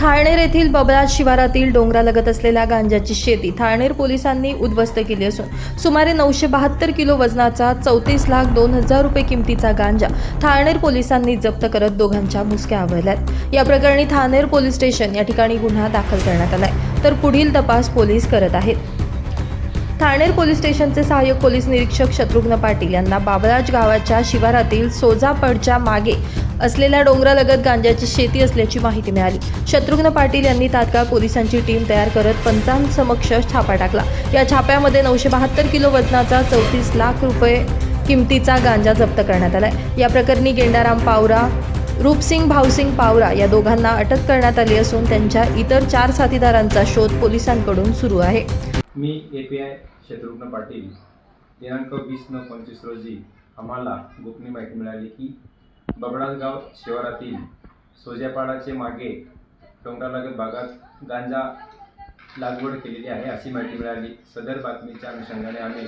थाळनेर येथील बबलाज शिवारातील डोंगरालगत असलेल्या गांजाची शेती थाळनेर पोलिसांनी उद्ध्वस्त केली असून सुमारे 972 किलो वजनाचा 34,02,000 रुपये किमतीचा गांजा थाळनेर पोलिसांनी जप्त करत दोघांच्या मुसक्या आवळल्यात। या प्रकरणी थाळनेर पोलीस स्टेशन या ठिकाणी गुन्हा दाखल करण्यात आलाय, तर पुढील तपास पोलीस करत आहेत। थाळनेर पोलीस स्टेशनचे सहाय्यक पोलीस निरीक्षक शत्रुघ्न पाटील यांना बाबलाज गावाच्या शिवारातील सोजापडच्या मागे असलेल्या डोंगरालगत गांजाची शेती असल्याची माहिती मिळाली। शत्रुघ्न पाटील यांनी तात्काळ पोलिसांची टीम तयार करत पंचांसमक्ष छापा टाकला। या छाप्यामध्ये 972 किलो वजनाचा 34 लाख रुपये किमतीचा गांजा जप्त करण्यात आलाय। या प्रकरणी गेंडाराम पावरा, रूपसिंग भाऊसिंग पावरा या दोघांना अटक करण्यात आली असून त्यांच्या इतर 4 साथीदारांचा शोध पोलिसांकडून सुरू आहे। मी API शत्रुघ्न पाटील दिनांक 20/9/25 रोजी आम्हाला गोपनीय माहिती मिळाली की बबलाज गाव शिवारातील सोजापाडाचे मागे डोंगरालगत भागात गांजा लागवड केलेली आहे अशी माहिती मिळाली। सदर बातमीच्या अनुषंगाने आम्ही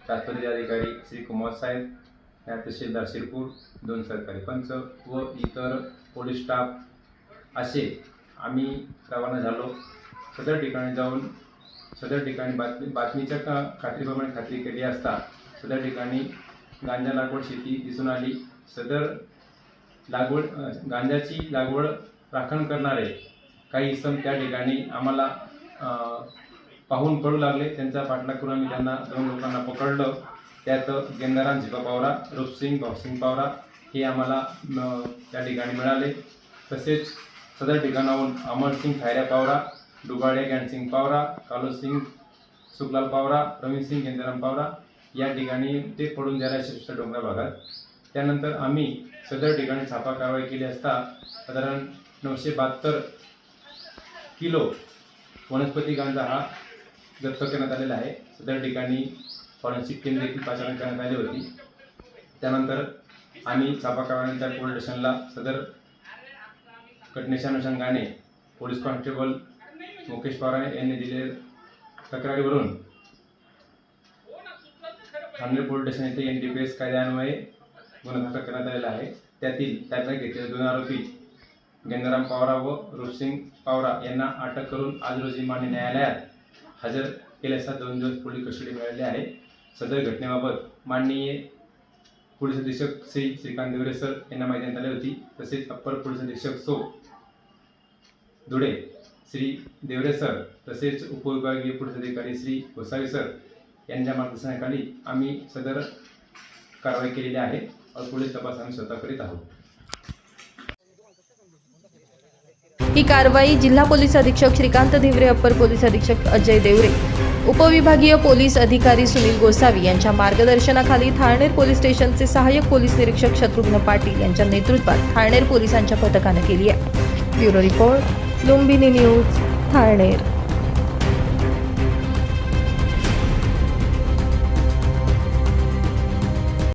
तात्पुरते अधिकारी श्री कुमार साहेब, तहसीलदार शिरपूर, 2 सरकारी पंच व इतर पोलीस स्टाफ असे आम्ही रवाना झालो। सदर ठिकाणी जाऊन बातमीच्या खात्रीप्रमाणे खात्री केली असता सदर ठिकाणी गांजा लागवड शेती दिसून आली। सदर गांजाची लागवड राखण करणारे काही इसम त्या ठिकाणी आम्हाला पाहून पडू लागले। त्यांचा पाठलाग करून आम्ही त्यांना 2 लोकांना पकडलं। त्यात गेंदाराम झिपा पावरा, रूपसिंग भाऊसिंग पावरा हे आम्हाला त्या ठिकाणी मिळाले। तसेच सदर ठिकाणाहून अमरसिंग खैऱ्या पावरा, डुगाडे ज्ञानसिंग पावरा, कालोसिंग सुखलाल पावरा, रवीसिंग गेंदाराम पावरा या ठिकाणी ते पडून गेले विशिष्ट डोंगरा भागात। त्यानंतर आम्ही सदर ठिकाणी छापा कारवाई केली असता साधारण 972 किलो वनस्पती गांजा हा जप्त करण्यात आलेला आहे। सदर ठिकाणी फॉरेन्सिक टीम देखील पाचारण करण्यात आली होती। त्यानंतर आम्ही छापा कारवाईनंतर पोलीस स्टेशनला सदर घटनेच्या अनुषंगाने पोलीस कॉन्स्टेबल मुकेश पवार यांनी दिलेल्या तक्रारीवरून थाळनेर पोलीस स्टेशन येथे NDPS कायद्यान्वये गुन्हा दाखल करण्यात आलेला आहे। त्यातील ताब्यात घेतलेले 2 आरोपी गेंदाराम पावरा व रूपसिंग पावरा यांना अटक करून आज रोजी मान्य न्यायालयात हजर केल्यास 2 दिवस पोलीस कस्टडी मिळाली आहे। सदर घटनेबाबत माननीय पोलीस अधीक्षक श्रीकांत देवरे सर यांना माहिती देण्यात आली होती। तसेच अप्पर पोलीस अधीक्षक सो धुळे श्री देवरे सर तसेच उपविभागीय पोलीस अधिकारी श्री गोसावी सर यांच्या मार्गदर्शनाखाली आम्ही सदर कारवाई केलेली आहे और पोलीस तपास आम्ही स्वतः करीत आहोत। ही कारवाई जिल्हा पोलीस अधीक्षक श्रीकांत देवरे, अप्पर पोलीस अधीक्षक अजय देवरे, उपविभागीय पोलीस अधिकारी सुनील गोसावी यांच्या मार्गदर्शनाखाली थाळनेर पोलीस स्टेशनचे सहाय्यक पोलीस निरीक्षक शत्रुघ्न पाटील यांच्या नेतृत्वात थाळनेर पोलिसांच्या पथकाने केली आहे। Bureau report, Lumbini news, Thalner.